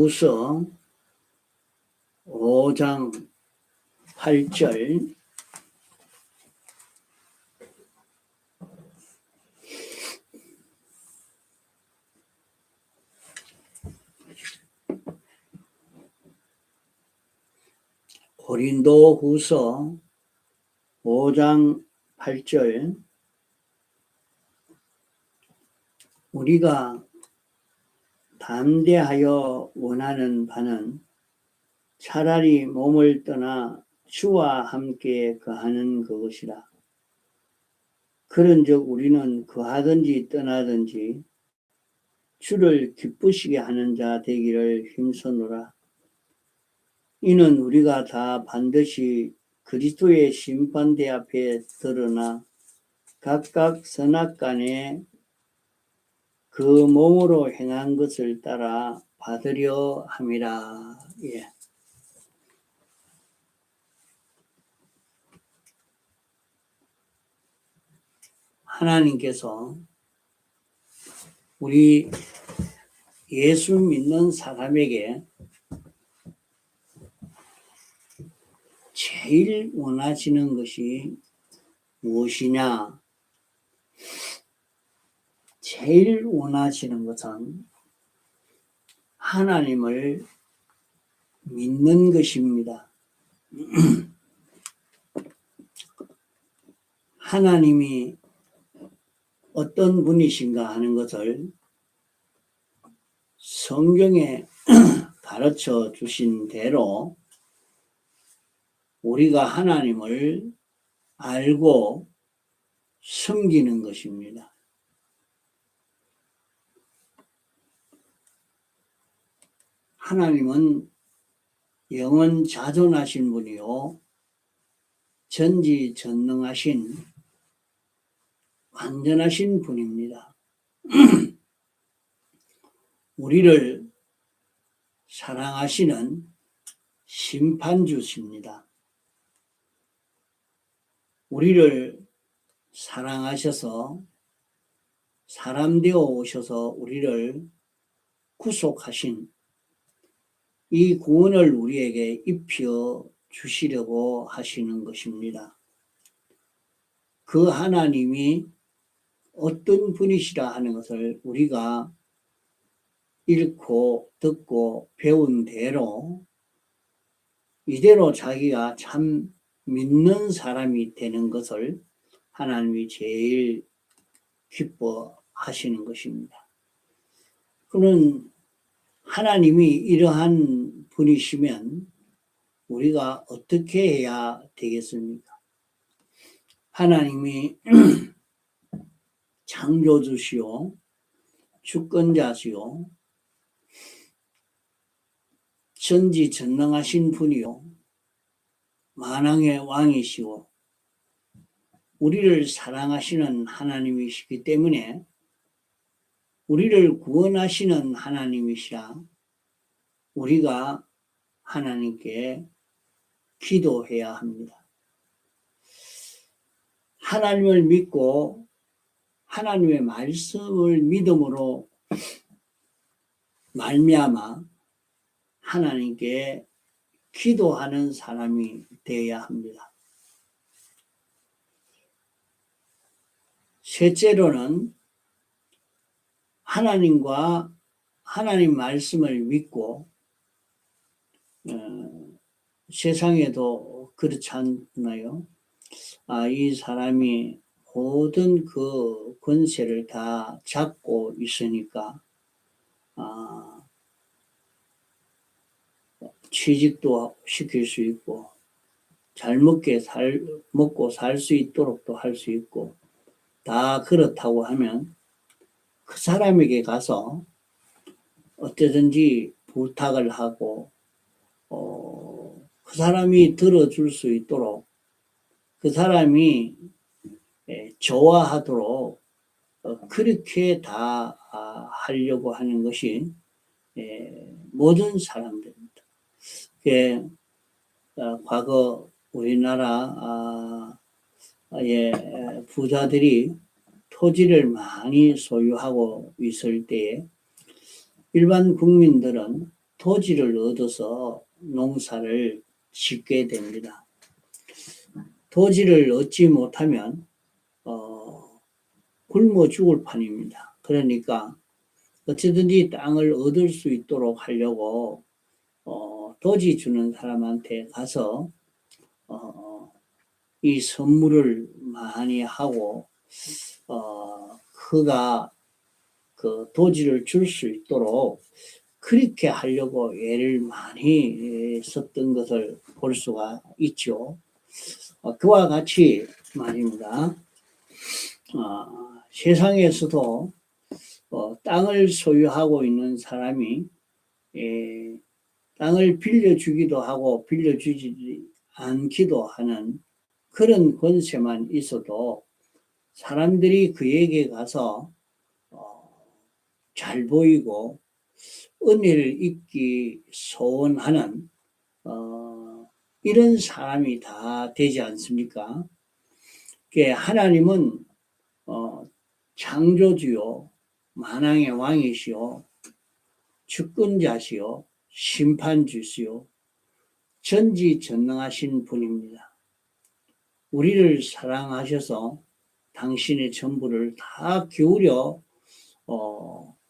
후서 5장 8절 고린도 후서 5장 8절 우리가 담대하여 원하는 바는 차라리 몸을 떠나 주와 함께 거하는 그것이라. 그런즉 우리는 거하든지 떠나든지 주를 기쁘시게 하는 자 되기를 힘쓰노라. 이는 우리가 다 반드시 그리스도의 심판대 앞에 드러나 각각 선악간에 그 몸으로 행한 것을 따라 받으려 함이라. 예. 하나님께서 우리 예수 믿는 사람에게 제일 원하시는 것이 무엇이냐? 제일 원하시는 것은 하나님을 믿는 것입니다. 하나님이 어떤 분이신가 하는 것을 성경에 가르쳐 주신 대로 우리가 하나님을 알고 섬기는 것입니다. 하나님은 영원 자존하신 분이요 전지전능하신 완전하신 분입니다. 우리를 사랑하시는 심판주십니다. 우리를 사랑하셔서 사람 되어 오셔서 우리를 구속하신 이 구원을 우리에게 입혀 주시려고 하시는 것입니다. 그 하나님이 어떤 분이시라 하는 것을 우리가 읽고 듣고 배운 대로 이대로 자기가 참 믿는 사람이 되는 것을 하나님이 제일 기뻐하시는 것입니다. 그는 하나님이 이러한 분이시면 우리가 어떻게 해야 되겠습니까? 하나님이 창조주시오, 주권자시오, 전지전능하신 분이요, 만왕의 왕이시오, 우리를 사랑하시는 하나님이시기 때문에 우리를 구원하시는 하나님이시라 우리가 하나님께 기도해야 합니다. 하나님을 믿고 하나님의 말씀을 믿음으로 말미암아 하나님께 기도하는 사람이 되어야 합니다. 셋째로는 하나님과 하나님 말씀을 믿고 세상에도 그렇지 않나요? 이 사람이 모든 그 권세를 다 잡고 있으니까 취직도 시킬 수 있고 잘 먹고 살 수 있도록도 할 수 있고 다 그렇다고 하면 그 사람에게 가서 어쩌든지 부탁을 하고 그 사람이 들어줄 수 있도록 그 사람이 좋아하도록 그렇게 다 하려고 하는 것이 모든 사람들입니다. 과거 우리나라의 부자들이 토지를 많이 소유하고 있을 때에 일반 국민들은 토지를 얻어서 농사를 짓게 됩니다. 토지를 얻지 못하면 굶어 죽을 판입니다. 그러니까 어찌든지 땅을 얻을 수 있도록 하려고 토지 주는 사람한테 가서 이 선물을 많이 하고 그가 그 토지를 줄 수 있도록 그렇게 하려고 애를 많이 썼던 것을 볼 수가 있죠. 그와 같이 말입니다. 세상에서도 땅을 소유하고 있는 사람이 땅을 빌려주기도 하고 빌려주지 않기도 하는 그런 권세만 있어도 사람들이 그에게 가서 잘 보이고 은혜를 입기 소원하는 이런 사람이 다 되지 않습니까? 하나님은 창조주요, 만왕의 왕이시요, 주권자시요, 심판주시요, 전지전능하신 분입니다. 우리를 사랑하셔서 당신의 전부를 다 기울여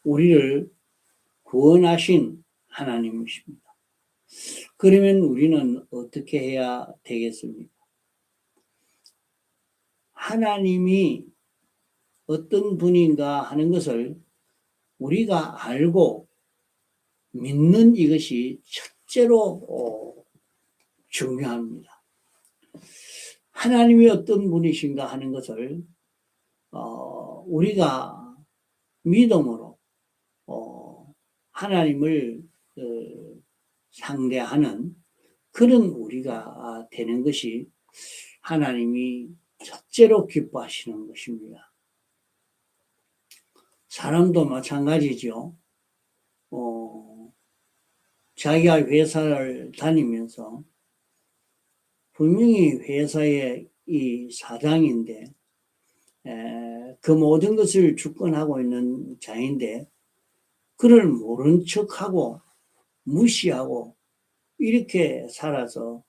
우리를 구원하신 하나님이십니다. 그러면 우리는 어떻게 해야 되겠습니까? 하나님이 어떤 분인가 하는 것을 우리가 알고 믿는 이것이 첫째로 중요합니다. 하나님이 어떤 분이신가 하는 것을 우리가 믿음으로 하나님을 상대하는 그런 우리가 되는 것이 하나님이 첫째로 기뻐하시는 것입니다. 사람도 마찬가지죠. 자기가 회사를 다니면서 분명히 회사의 이 사장인데 그 모든 것을 주권하고 있는 자인데 그를 모른 척하고 무시하고 이렇게 살아서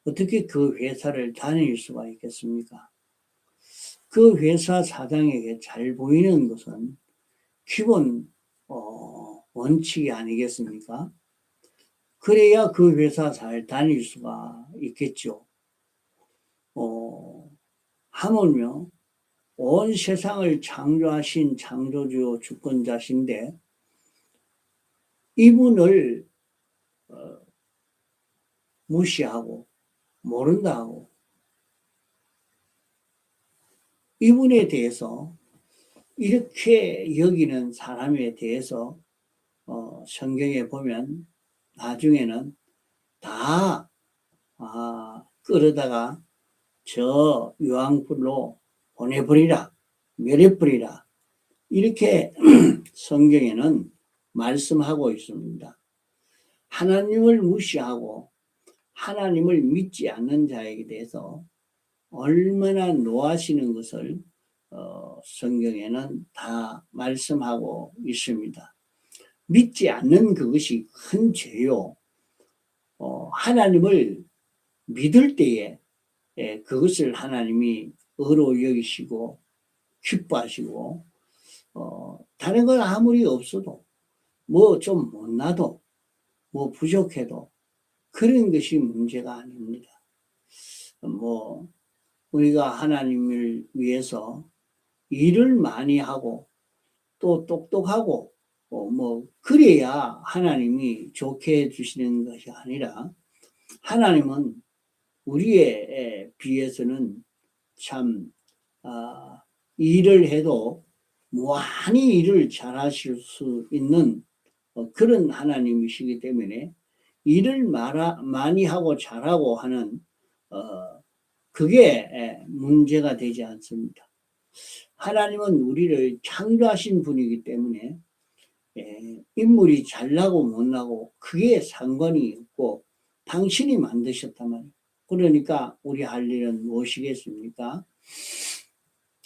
어떻게 그 회사를 다닐 수가 있겠습니까? 그 회사 사장에게 잘 보이는 것은 기본 원칙이 아니겠습니까? 그래야 그 회사 잘 다닐 수가 있겠죠. 하물며 온 세상을 창조하신 창조주 주권자신데 이분을 무시하고 모른다 하고 이분에 대해서 이렇게 여기는 사람에 대해서 성경에 보면 나중에는 다 끌어다가 저 유황불로 보내버리라, 멸해버리라 이렇게 성경에는 말씀하고 있습니다. 하나님을 무시하고 하나님을 믿지 않는 자에게 대해서 얼마나 노하시는 것을 성경에는 다 말씀하고 있습니다. 믿지 않는 그것이 큰 죄요. 하나님을 믿을 때에 그것을 하나님이 의로 여기시고 기뻐하시고 다른 건 아무리 없어도 뭐 좀 못나도 뭐 부족해도 그런 것이 문제가 아닙니다. 뭐 우리가 하나님을 위해서 일을 많이 하고 또 똑똑하고 뭐 그래야 하나님이 좋게 해주시는 것이 아니라 하나님은 우리에 비해서는 참 일을 해도 많이 일을 잘하실 수 있는 그런 하나님이시기 때문에 일을 많이 하고 잘하고 하는 그게 문제가 되지 않습니다. 하나님은 우리를 창조하신 분이기 때문에 인물이 잘나고 못나고 그게 상관이 없고 당신이 만드셨단 말이에요. 그러니까 우리 할 일은 무엇이겠습니까?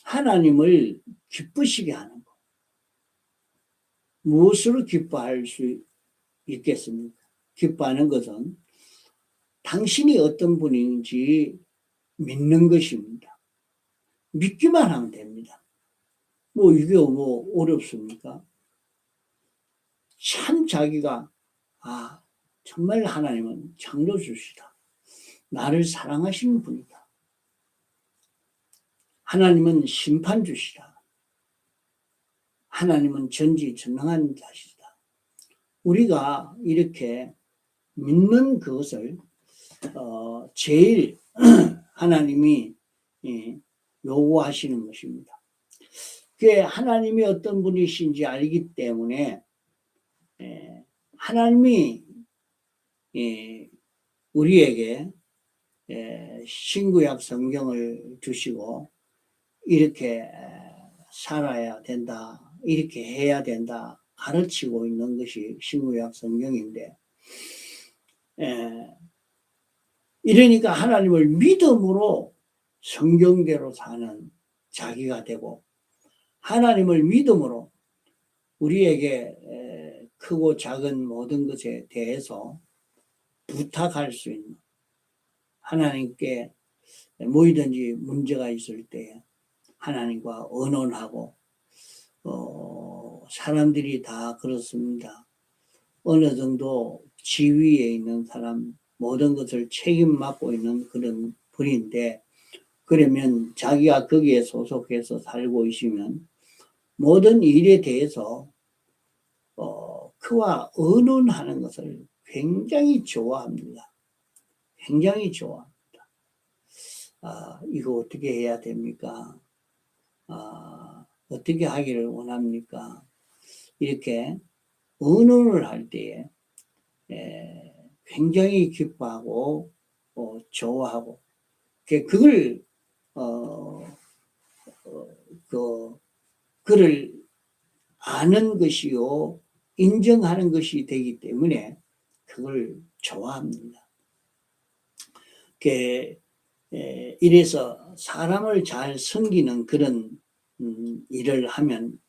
하나님을 기쁘시게 하는 것. 무엇으로 기뻐할 수 있겠습니까? 기뻐하는 것은 당신이 어떤 분인지 믿는 것입니다. 믿기만 하면 됩니다. 뭐 이게 뭐 어렵습니까? 참 자기가 정말 하나님은 창조주시다. 나를 사랑하시는 분이다. 하나님은 심판주시다. 하나님은 전지전능한 자시다. 우리가 이렇게 믿는 그것을 제일 하나님이 요구하시는 것입니다. 그게 하나님이 어떤 분이신지 알기 때문에 하나님이 우리에게 신구약 성경을 주시고 이렇게 살아야 된다, 이렇게 해야 된다 가르치고 있는 것이 신구약 성경인데, 이러니까 하나님을 믿음으로 성경대로 사는 자기가 되고, 하나님을 믿음으로 우리에게 크고 작은 모든 것에 대해서 부탁할 수 있는, 하나님께 뭐든지 문제가 있을 때 하나님과 의논하고, 사람들이 다 그렇습니다. 어느 정도 지위에 있는 사람, 모든 것을 책임 맡고 있는 그런 분인데, 그러면 자기가 거기에 소속해서 살고 있으면 모든 일에 대해서 그와 의논하는 것을 굉장히 좋아합니다. 굉장히 좋아합니다. 이거 어떻게 해야 됩니까? 어떻게 하기를 원합니까? 이렇게 의논을 할 때에 굉장히 기뻐하고 좋아하고, 그걸 그를 아는 것이요 인정하는 것이 되기 때문에 그걸 좋아합니다. 이래서 사람을 잘 섬기는 그런 일을 하면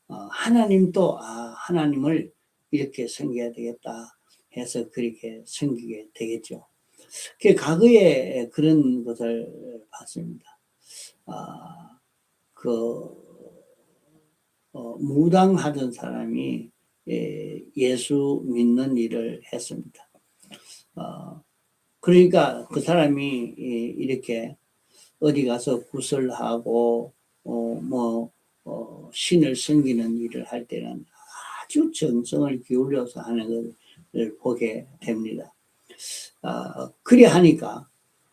하나님도 하나님을 이렇게 섬겨야 되겠다 해서 그렇게 섬기게 되겠죠. 과거에 그런 것을 봤습니다. 무당하던 사람이 예수 믿는 일을 했습니다. 그러니까 그 사람이 이렇게 어디 가서 구설하고 신을 섬기는 일을 할 때는 아주 정성을 기울여서 하는 것을 보게 됩니다. 그래 하니까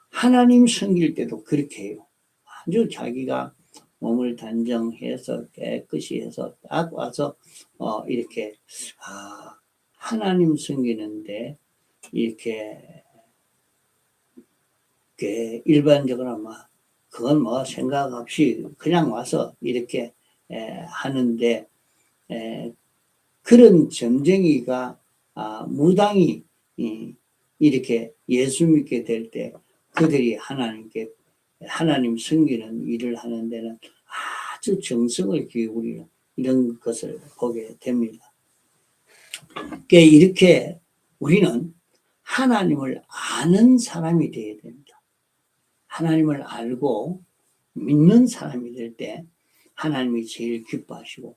하나님 섬길 때도 그렇게 해요. 아주 자기가 몸을 단정해서 깨끗이 해서 딱 와서 이렇게 하나님 섬기는데 이렇게 일반적으로 그건 생각 없이 그냥 와서 이렇게 하는데, 그런 점쟁이가 무당이 이렇게 예수 믿게 될 때 그들이 하나님 섬기는 일을 하는 데는 아주 정성을 기울이는 이런 것을 보게 됩니다. 이렇게 우리는 하나님을 아는 사람이 되어야 됩니다. 하나님을 알고 믿는 사람이 될 때 하나님이 제일 기뻐하시고,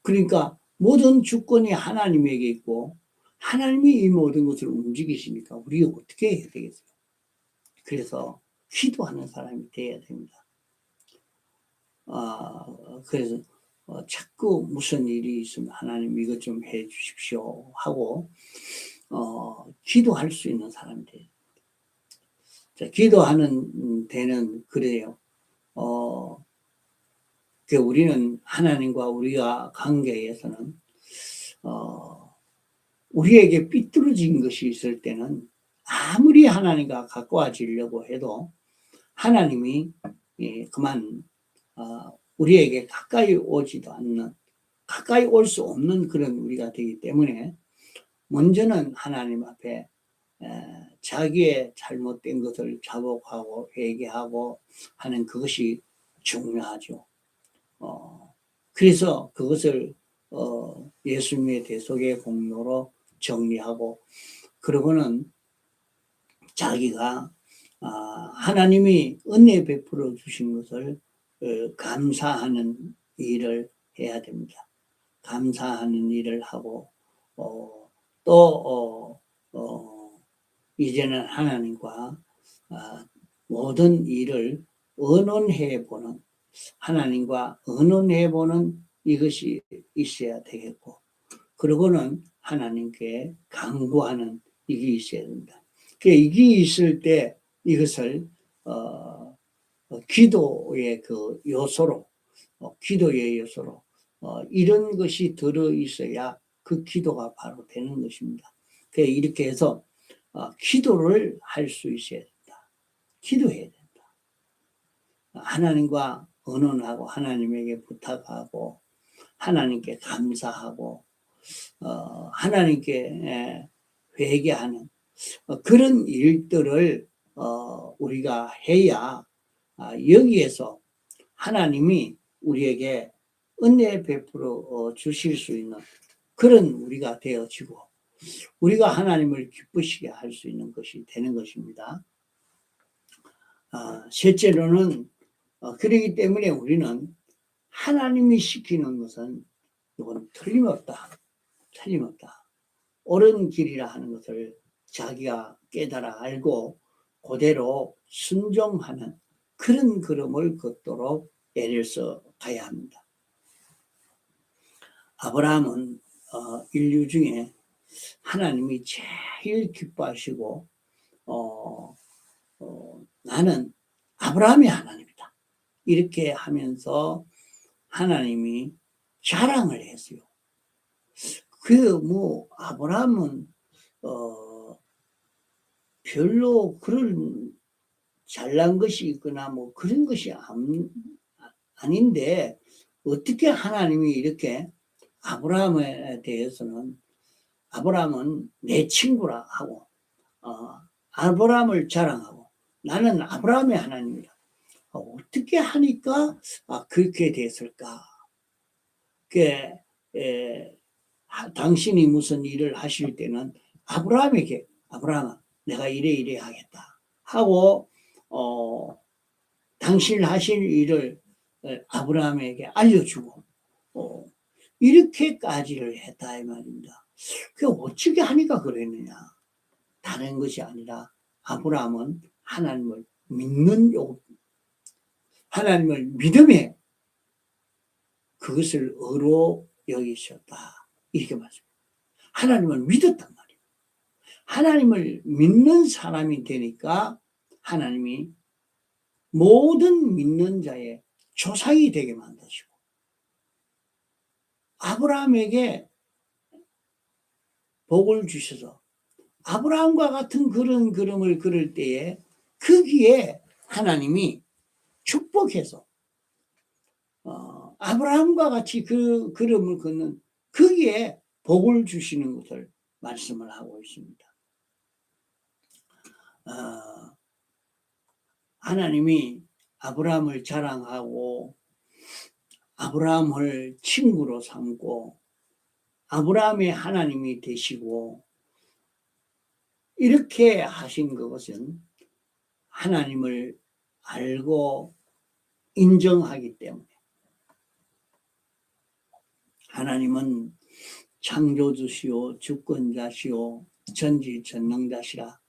그러니까 모든 주권이 하나님에게 있고 하나님이 이 모든 것을 움직이시니까 우리가 어떻게 해야 되겠어요? 그래서 기도하는 사람이 되어야 됩니다. 그래서 자꾸 무슨 일이 있으면 하나님 이것 좀 해 주십시오 하고 기도할 수 있는 사람이 돼요. 기도하는 데는 그래요. 우리는 하나님과 우리가 관계에서는 우리에게 삐뚤어진 것이 있을 때는 아무리 하나님과 가까워지려고 해도 하나님이 그만 우리에게 가까이 오지도 않는, 가까이 올 수 없는 그런 우리가 되기 때문에 먼저는 하나님 앞에 자기의 잘못된 것을 자복하고 회개하고 하는 그것이 중요하죠. 그래서 그것을 예수님의 대속의 공로로 정리하고, 그러고는 자기가 하나님이 은혜 베풀어 주신 것을 감사하는 일을 해야 됩니다. 감사하는 일을 하고 또 이제는 하나님과 모든 일을 의논해 보는, 하나님과 의논해 보는 이것이 있어야 되겠고, 그러고는 하나님께 간구하는 이게 있어야 됩니다. 이게 있을 때 이것을 기도의 그 요소로, 기도의 요소로 이런 것이 들어 있어야 그 기도가 바로 되는 것입니다. 이렇게 해서 기도를 할 수 있어야 된다. 기도해야 된다. 하나님과 의논하고 하나님에게 부탁하고 하나님께 감사하고 하나님께 회개하는 그런 일들을 우리가 해야 여기에서 하나님이 우리에게 은혜 베풀어 주실 수 있는 그런 우리가 되어지고 우리가 하나님을 기쁘시게 할 수 있는 것이 되는 것입니다. 셋째로는 그러기 때문에 우리는 하나님이 시키는 것은 이건 틀림없다. 옳은 길이라 하는 것을 자기가 깨달아 알고 그대로 순종하는 그런 걸음을 걷도록 애를 써 가야 합니다. 아브라함은 인류 중에 하나님이 제일 기뻐하시고 나는 아브라함의 하나님이다. 이렇게 하면서 하나님이 자랑을 했어요. 아브라함은 별로 그런 잘난 것이 있거나 그런 것이 아닌데 어떻게 하나님이 이렇게 아브라함에 대해서는 아브라함은 내 친구라 하고 아브라함을 자랑하고 나는 아브라함의 하나님이다. 어떻게 하니까 그렇게 됐을까? 당신이 무슨 일을 하실 때는 아브라함에게 아브라함아 내가 이래 하겠다 하고 당신 하실 일을 아브라함에게 알려주고 이렇게까지를 했다 이 말입니다. 어떻게 하니까 그랬느냐? 다른 것이 아니라 아브라함은 하나님을 믿는 하나님을 믿음에 그것을 의로 여기셨다. 이렇게 말씀합니다. 하나님을 믿었단 말이에요. 하나님을 믿는 사람이 되니까 하나님이 모든 믿는 자의 조상이 되게 만드시고 아브라함에게 복을 주셔서 아브라함과 같은 그런 걸음을 걸을 때에 거기에 하나님이 축복해서 아브라함과 같이 그 걸음을 걷는 거기에 복을 주시는 것을 말씀을 하고 있습니다. 하나님이 아브라함을 자랑하고 아브라함을 친구로 삼고 아브라함의 하나님이 되시고 이렇게 하신 것은 하나님을 알고 인정하기 때문에 하나님은 창조주시오 주권자시오 전지전능자시라.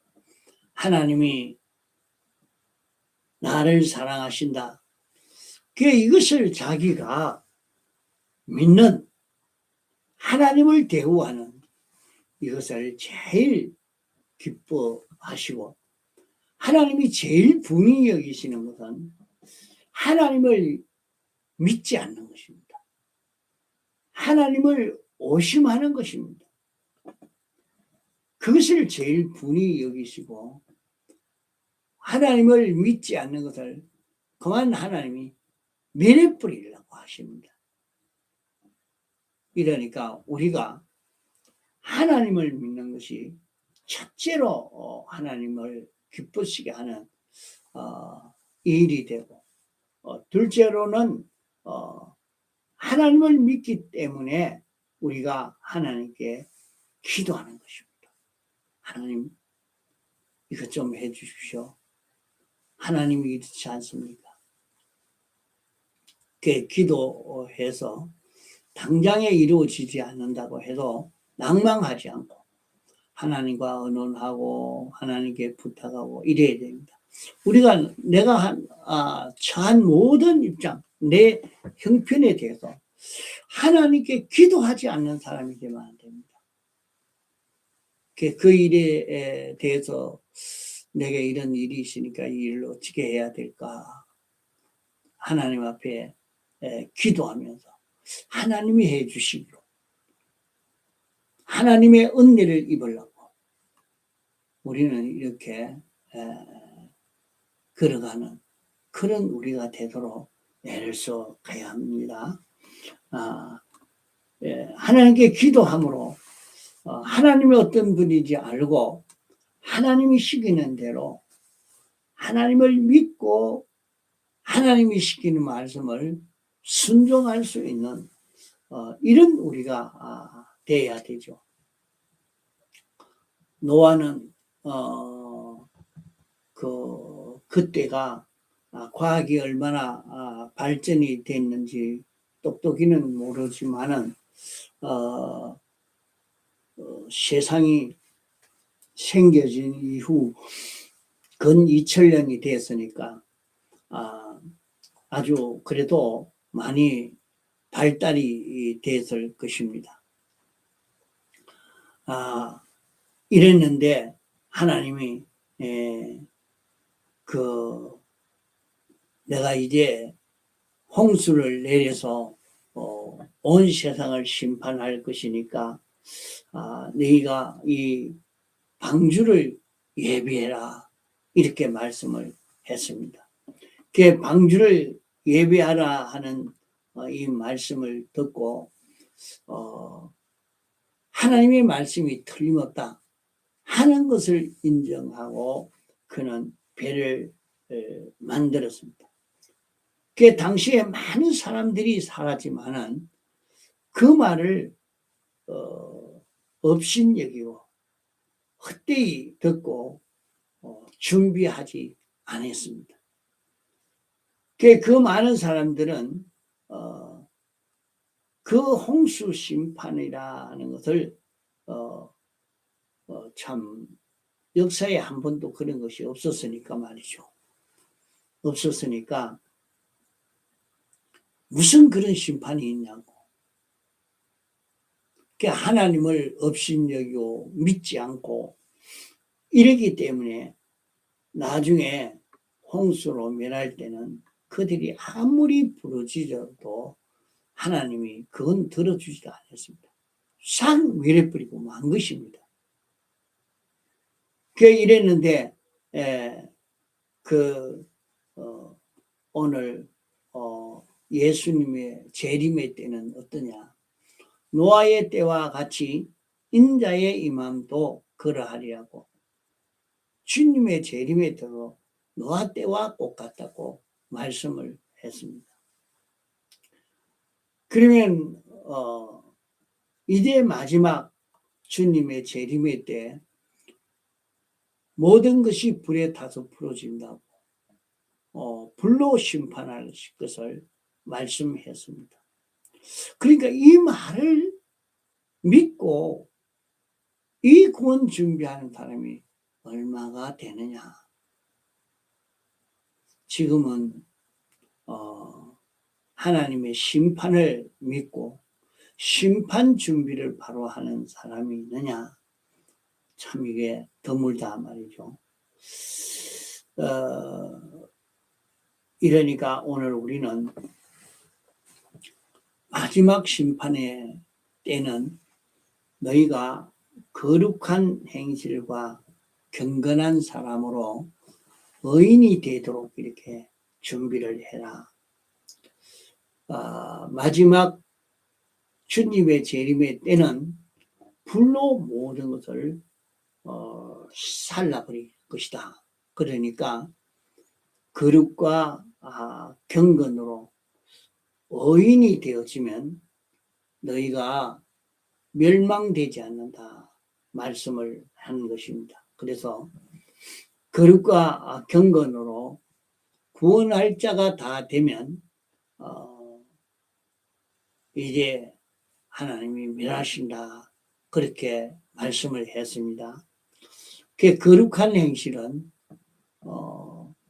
하나님이 나를 사랑하신다. 이것을 자기가 믿는 하나님을 대우하는 이것을 제일 기뻐하시고 하나님이 제일 분이 여기시는 것은 하나님을 믿지 않는 것입니다. 하나님을 오심하는 것입니다. 그것을 제일 분이 여기시고 하나님을 믿지 않는 것을 그만 하나님이 멸해버리려고 하십니다. 이러니까 우리가 하나님을 믿는 것이 첫째로 하나님을 기쁘시게 하는 일이 되고 둘째로는 하나님을 믿기 때문에 우리가 하나님께 기도하는 것입니다. 하나님, 이것 좀 해주십시오. 하나님이 이렇지 않습니까? 기도해서 당장에 이루어지지 않는다고 해도 낭망하지 않고 하나님과 의논하고 하나님께 부탁하고 이래야 됩니다. 우리가 내가 처한 모든 입장, 내 형편에 대해서 하나님께 기도하지 않는 사람이 되면 안 됩니다. 그 일에 대해서 내게 이런 일이 있으니까 이 일을 어떻게 해야 될까? 하나님 앞에 기도하면서 하나님이 해주시기로 하나님의 은혜를 입으려고 우리는 이렇게 걸어가는 그런 우리가 되도록 애를 써 가야 합니다. 하나님께 기도함으로 하나님이 어떤 분인지 알고 하나님이 시키는 대로 하나님을 믿고 하나님이 시키는 말씀을 순종할 수 있는 이런 우리가 돼야 되죠. 노아는 그때가 과학이 얼마나 발전이 됐는지 똑똑이는 모르지만은 세상이 생겨진 이후 근 2000년이 됐으니까 아주 그래도 많이 발달이 됐을 것입니다. 이랬는데 하나님이 내가 이제 홍수를 내려서 온 세상을 심판할 것이니까 너희가 이 방주를 예비해라 이렇게 말씀을 했습니다. 그 방주를 예비하라 하는 이 말씀을 듣고 하나님의 말씀이 틀림없다 하는 것을 인정하고 그는 배를 만들었습니다. 그 당시에 많은 사람들이 살았지만은 그 말을 업신여기고 헛되이 듣고 준비하지 않았습니다. 그 많은 사람들은 그 홍수 심판이라는 것을 참 역사에 한 번도 그런 것이 없었으니까 말이죠. 없었으니까 무슨 그런 심판이 있냐고. 하나님을 업신여기고 믿지 않고 이러기 때문에 나중에 홍수로 멸할 때는 그들이 아무리 부르짖어도 하나님이 그건 들어주지도 않았습니다. 싹 멸해버리고 만 것입니다. 이랬는데 오늘 예수님의 재림의 때는 어떠냐. 노아의 때와 같이 인자의 임함도 그러하리라고 주님의 재림의 때도 노아 때와 똑같다고 말씀을 했습니다. 그러면 이제 마지막 주님의 재림의 때 모든 것이 불에 타서 풀어진다고 불로 심판할 것을 말씀했습니다. 그러니까 이 말을 믿고 이 구원 준비하는 사람이 얼마가 되느냐. 지금은 하나님의 심판을 믿고 심판 준비를 바로 하는 사람이 있느냐. 참 이게 드물다 말이죠. 이러니까 오늘 우리는 마지막 심판의 때는 너희가 거룩한 행실과 경건한 사람으로 의인이 되도록 이렇게 준비를 해라. 마지막 주님의 재림의 때는 불로 모든 것을 살라버릴 것이다. 그러니까 거룩과 경건으로 의인이 되어지면 너희가 멸망되지 않는다. 말씀을 하는 것입니다. 그래서 거룩과 경건으로 구원할 자가 다 되면 이제 하나님이 멸하신다, 그렇게 말씀을 했습니다. 그 거룩한 행실은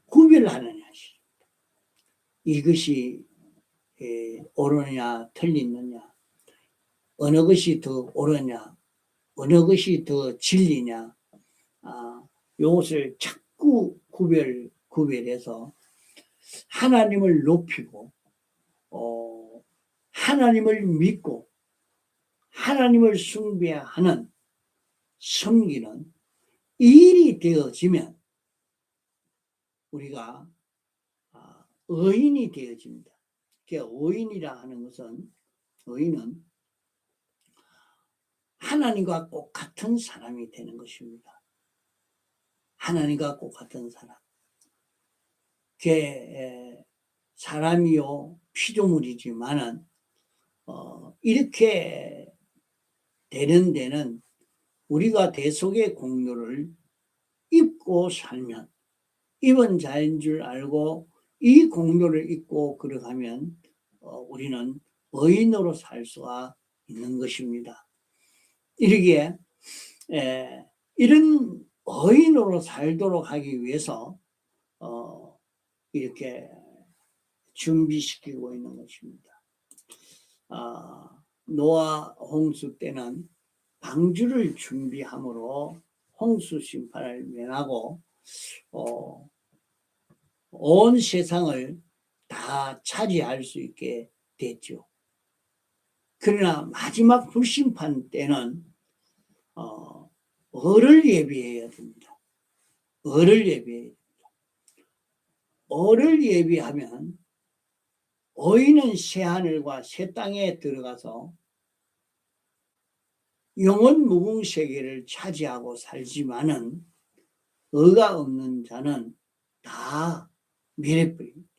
구별하는 행실. 이것이 옳으냐 틀리느냐, 어느 것이 더 옳으냐, 어느 것이 더 진리냐, 이것을 자꾸 구별해서 하나님을 높이고 하나님을 믿고 하나님을 숭배하는, 섬기는 일이 되어지면 우리가 의인이 되어집니다. 의인이라 하는 것은, 의인은 하나님과 꼭 같은 사람이 되는 것입니다. 하나님과 꼭 같은 사람. 사람이요 피조물이지만은 이렇게 되는 데는 우리가 대속의 공로를 입고 살면, 입은 자인 줄 알고 이 공로를 입고 걸어가면 우리는 의인으로 살 수가 있는 것입니다. 이렇게 이런 의인으로 살도록 하기 위해서 이렇게 준비시키고 있는 것입니다. 노아 홍수 때는 방주를 준비함으로 홍수 심판을 면하고 온 세상을 다 차지할 수 있게 됐죠. 그러나 마지막 불심판 때는 어를 예비해야 됩니다. 어를 예비해야 됩니다. 어를 예비하면 의인은 새하늘과 새 땅에 들어가서 영원 무궁 세계를 차지하고 살지만은 의가 없는 자는 다 멸해버립니다.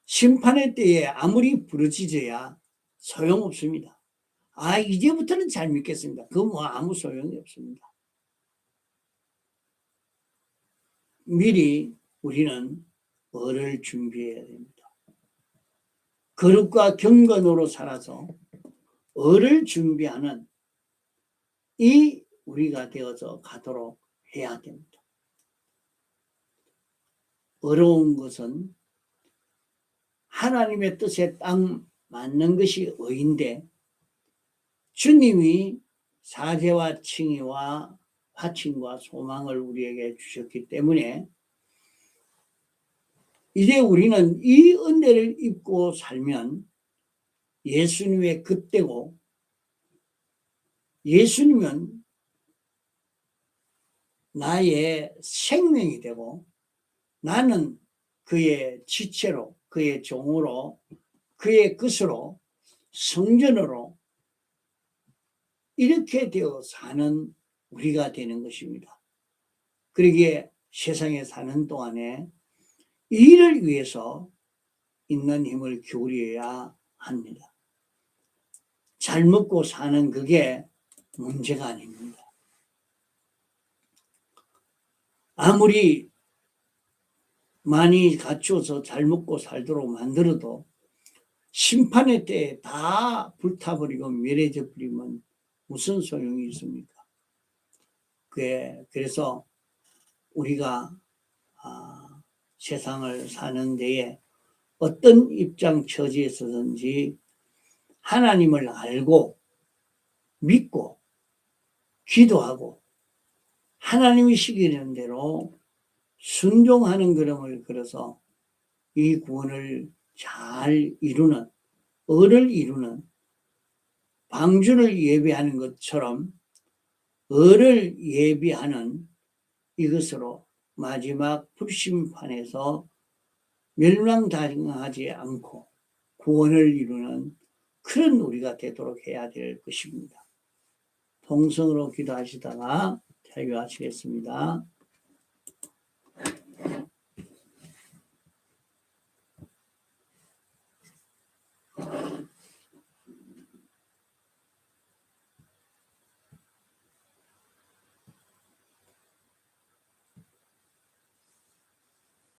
심판의 때에 아무리 부르짖어야 소용없습니다. 이제부터는 잘 믿겠습니다. 그거 아무 소용이 없습니다. 미리 우리는 어를 준비해야 됩니다. 거룩과 경건으로 살아서 어를 준비하는 이 우리가 되어서 가도록 해야 됩니다. 어려운 것은 하나님의 뜻에 딱 맞는 것이 의인데, 주님이 사죄와 칭의와 화친과 소망을 우리에게 주셨기 때문에 이제 우리는 이 은혜를 입고 살면 예수님의 그때고, 예수님은 나의 생명이 되고 나는 그의 지체로, 그의 종으로, 그의 것으로, 성전으로 이렇게 되어 사는 우리가 되는 것입니다. 그러기에 세상에 사는 동안에 이를 위해서 있는 힘을 기울여야 합니다. 잘 먹고 사는 그게 문제가 아닙니다. 아무리 많이 갖추어서 잘 먹고 살도록 만들어도 심판의 때에 다 불타버리고 멸해져 버리면 무슨 소용이 있습니까? 그래서 우리가 세상을 사는 데에 어떤 입장 처지에서든지 하나님을 알고 믿고 기도하고 하나님이 시키는 대로 순종하는 걸음을 걸어서 이 구원을 잘 이루는, 을을 이루는, 방주를 예비하는 것처럼 을을 예비하는 이것으로 마지막 불심판에서 멸망당하지 않고 구원을 이루는 그런 우리가 되도록 해야 될 것입니다. 동성으로 기도하시다가 자유하시겠습니다.